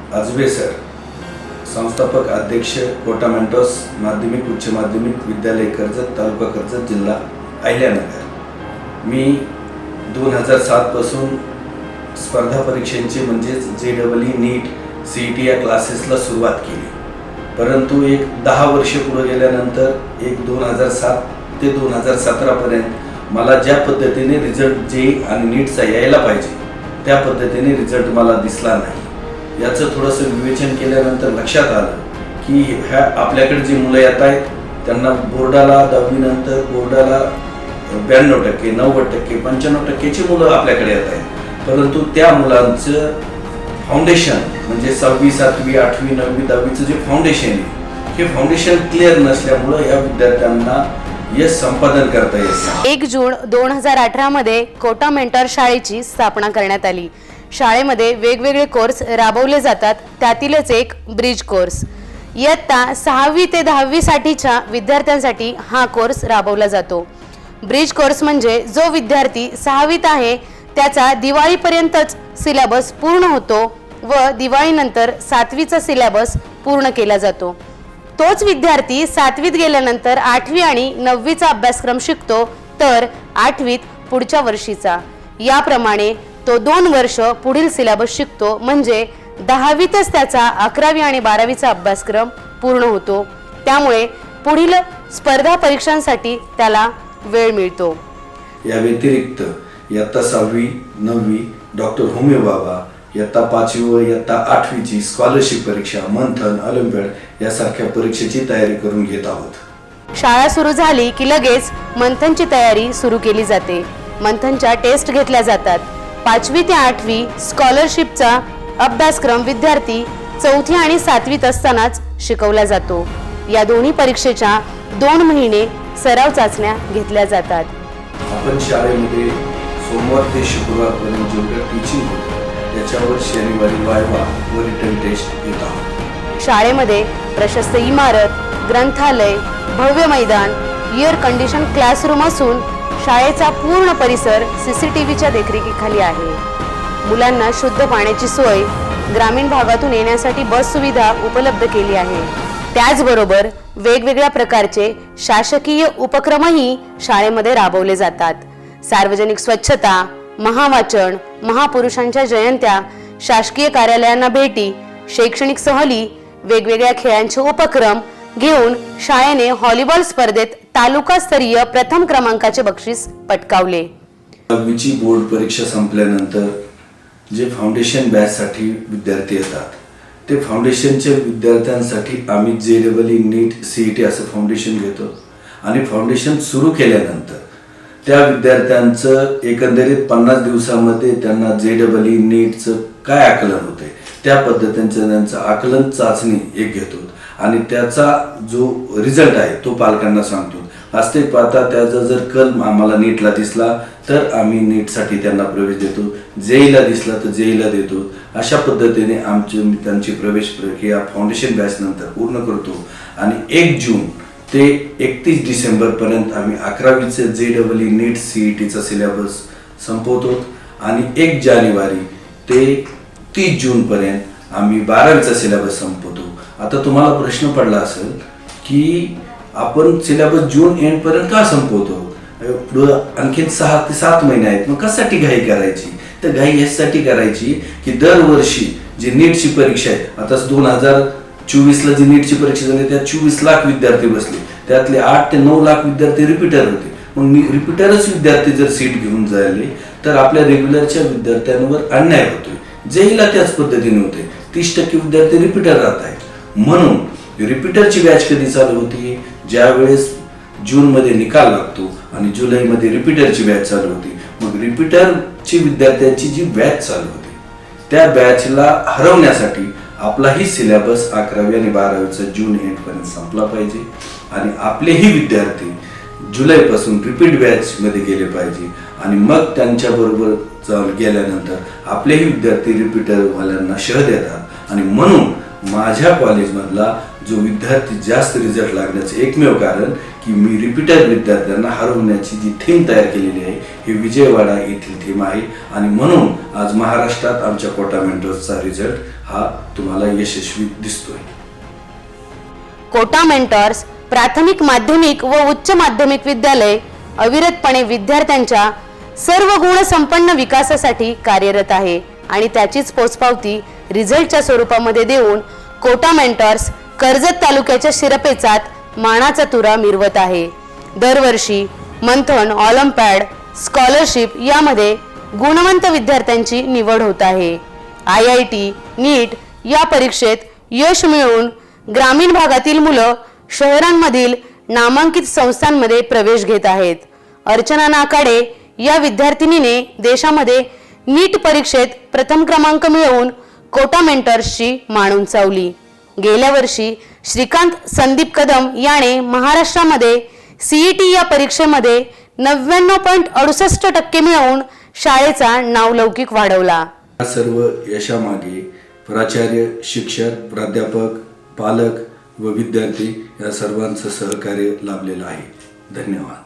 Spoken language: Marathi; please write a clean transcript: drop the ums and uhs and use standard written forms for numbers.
आजबे सर, संस्थापक अध्यक्ष कोटा मेंटोस माध्यमिक उच्च माध्यमिक विद्यालय कर्जत, तालुका कर्जत, जिल्हा अहिल्यानगर। मी 2007 पासून स्पर्धा परीक्षांची म्हणजेच JEE, नीट, CET या क्लासेसला सुरुवात केली। परंतु एक 10 वर्ष पुढे गेल्यानंतर 2007 ते 2017 पर्यंत मला ज्या पद्धतीने रिझल्ट JEE आणि नीटचा यायला पाहिजे त्या पद्धतीने रिझल्ट मला दिसला नाही। याचं थोडंसं विवेचन केल्यानंतर लक्षात आलं की ह्या आपल्याकडे जी मुलं येत आहेत त्यांना बोर्डाला 10वी नंतर बोर्डाला 92%, 90%, 95%ची मुलं आपल्याकडे येत आहेत, परंतु त्या मुलांचं फाउंडेशन म्हणजे 6वी, 7वी, 8वी, 9वी, 10वीचं जे फाउंडेशन आहे हे फाउंडेशन क्लिअर नसल्यामुळं या विद्यार्थ्यांना यश संपादन करता येत। 1 जून 2018 मध्ये कोटा मेंटॉर शाळेची स्थापना करण्यात आली। शाळेमध्ये वेगवेगळे कोर्स राबवले जातात, त्यातीलच एक ब्रिज कोर्स। इयत्ता 6वी ते 10वी साठीच्या विद्यार्थ्यांसाठी हा कोर्स राबवला जातो। ब्रिज कोर्स म्हणजे जो विद्यार्थी 6वीत आहे त्याचा दिवाळीपर्यंतच सिलेबस पूर्ण होतो व दिवाळीनंतर 7वीचा सिलेबस पूर्ण केला जातो। तोच विद्यार्थी 7वीत गेल्यानंतर 8वी आणि 9वीचा अभ्यासक्रम शिकतो, तर 8वीत पुढच्या वर्षीचा। याप्रमाणे तो 2 वर्ष पुढील सिलेबस शिकतो, म्हणजे 10वीतच त्याचा 11वी आणि 12वीचा अभ्यासक्रम पूर्ण होतो। त्यामुळे पुढील स्पर्धा परीक्षांसाठी त्याला वेळ मिळतो। या व्यतिरिक्त इयत्ता 6वी, 9वी डॉक्टर होमी बाबा, इयत्ता 5वी व इयत्ता 8वीची स्कॉलरशिप परीक्षा, मंथन, ऑलिम्पियाड यासारख्या परीक्षेची तयारी करून घेत आहोत। शाळा सुरू झाली की लगेच मंथनची तयारी सुरू केली जाते। मंथनच्या टेस्ट घेतल्या जातात। 5वी ते 8वी स्कॉलरशिपचा अभ्यासक्रम विद्यार्थी 4थी आणि 7वीत असतानाच शिकवला जातो। या दोन्ही परीक्षेच्या 2 महिने सराव चाचण्या घेतल्या जातात। आपण शाळेमध्ये सोमवार ते शुक्रवारपर्यंत जेवढं टीचिंग होतं त्याच्यावर शनिवारी वायवा व रिटन टेस्ट घेत आहोत। शाळेमध्ये प्रशस्त इमारत, ग्रंथालय, भव्य मैदान, एअर कंडिशन क्लासरूम असून शाळेचा पूर्ण परिसर CCTVच्या देखरेखीखाली आहे। मुलांना शुद्ध पाण्याची सोय, ग्रामीण भागातून येण्यासाठी बस सुविधा उपलब्ध केली आहे। त्याचबरोबर वेगवेगळ्या प्रकारचे शासकीय उपक्रमही शाळेमध्ये राबवले जातात। सार्वजनिक स्वच्छता, महावाचन, महापुरुषांच्या जयंत्या, शासकीय कार्यालयांना भेटी, शैक्षणिक सहली, वेगवेगळ्या खेळांचे उपक्रम घेऊन शाळेने व्हॉलीबॉल स्पर्धेत तालुकास्तरीय प्रथम क्रमांकाचे बक्षीस पटकावले। 10वीची बोर्ड परीक्षा संपल्यानंतर जे फाउंडेशन बॅचसाठी विद्यार्थी येतात ते फाउंडेशनच्या विद्यार्थ्यांसाठी आम्ही JEE, नीट, CET असं फाउंडेशन घेतो आणि फाउंडेशन सुरू केल्यानंतर त्या विद्यार्थ्यांचं एकंदरीत 50 दिवसामध्ये त्यांना JEE, नीटचं काय आकलन होते त्या पद्धतीचं त्यांचं आकलन चाचणी एक घेतो आणि त्याचा जो रिझल्ट आहे तो पालकांना सांगतो। वास्तविक पाहता त्याचा जर कल आम्हाला नीटला दिसला तर आम्ही नीटसाठी त्यांना प्रवेश देतो, JEEला दिसला तर JEEला देतो। अशा पद्धतीने त्यांची प्रवेश प्रक्रिया फाउंडेशन बॅच नंतर पूर्ण करतो आणि 1 जून ते 31 डिसेंबर पर्यंत आम्ही 11वीचे JEE, नीट, CETचा सिलेबस संपवतो आणि 1 जानेवारी ते 30 जून पर्यंत आम्ही 12वीचा सिलेबस संपवतो। आता तुम्हाला प्रश्न पडला असेल की आपण सिलेबस जून एंड पर्यंत का संपवतो, आणखी 6 ते 7 महिने आहेत, मग कशासाठी घाई करायची? तर घाई यासाठी करायची की दरवर्षी जी नीटची परीक्षा आहे, आता 2024ला जी नीटची परीक्षा झाली त्यात 24 लाख विद्यार्थी बसले, त्यातले 8 ते 9 लाख विद्यार्थी रिपीटर होते। मग रिपीटरच विद्यार्थी जर सीट घेऊन झाले तर आपल्या रेग्युलरच्या विद्यार्थ्यांवर अन्याय होतोय। JEEला त्याच पद्धतीने होते, 30% विद्यार्थी रिपीटर राहत आहेत। म्हणून रिपीटरची बॅच कधी चालू होती? ज्या वेळेस जूनमध्ये निकाल लागतो आणि जुलैमध्ये रिपीटरची बॅच चालू होती। मग रिपीटरची विद्यार्थ्यांची जी बॅच चालू होती त्या बॅचला हरवण्यासाठी आपलाही सिलेबस 11वी आणि 12वीचा जून एंड पर्यंत संपला पाहिजे आणि आपलेही विद्यार्थी जुलैपासून रिपीट बॅचमध्ये गेले पाहिजे आणि मग त्यांच्याबरोबर गेल्यानंतर आपलेही विद्यार्थी रिपीटरवाल्यांना शह देतात आणि म्हणून माझ्या कॉलेजमधला जो विद्यार्थी जास्त रिझल्ट लागण्याचं एकमेव कारण की मी रिपीटर विद्यार्थ्यांना हरवण्याची जी थीम तयार केलेली आहे ही विजयवाडा येथील थीम आहे आणि म्हणून आज महाराष्ट्रात आमच्या कोटा मेंटर्सचा रिझल्ट हा तुम्हाला यशस्वी दिसतोय. कोटा मेंटर्स प्राथमिक, माध्यमिक व उच्च माध्यमिक विद्यालय अविरतपणे विद्यार्थ्यांच्या सर्व गुण संपन्न विकासासाठी कार्यरत आहे आणि त्याचीच पोचपावती रिझल्टच्या स्वरूपामध्ये देऊन कोटा मेंटर्स कर्जत तालुक्याच्या शिरपेचात मानाचा तुरा मिरवत आहे. दरवर्षी मंथन, ऑलिम्पियाड, स्कॉलरशिप यामध्ये गुणवंत विद्यार्थ्यांची निवड होत आहे. IIT, नीट या परीक्षेत यश मिळवून ग्रामीण भागातील मुलं शहरांमधील नामांकित संस्थांमध्ये प्रवेश घेत आहेत. अर्चना नाकाडे या विद्यार्थिनीने देशामध्ये नीट परीक्षेत प्रथम क्रमांक मिळवून कोटा मेंटर्सची मान उंचावली. गेल्या वर्षी श्रीकांत संदीप कदम याने महाराष्ट्रामध्ये CET या परीक्षेमध्ये 99.68% मिळवून शाळेचा नावलौकिक वाढवला. या सर्व यशामागे प्राचार्य, शिक्षक, प्राध्यापक, पालक व विद्यार्थी या सर्वांचं सहकार्य लाभलेलं आहे. धन्यवाद.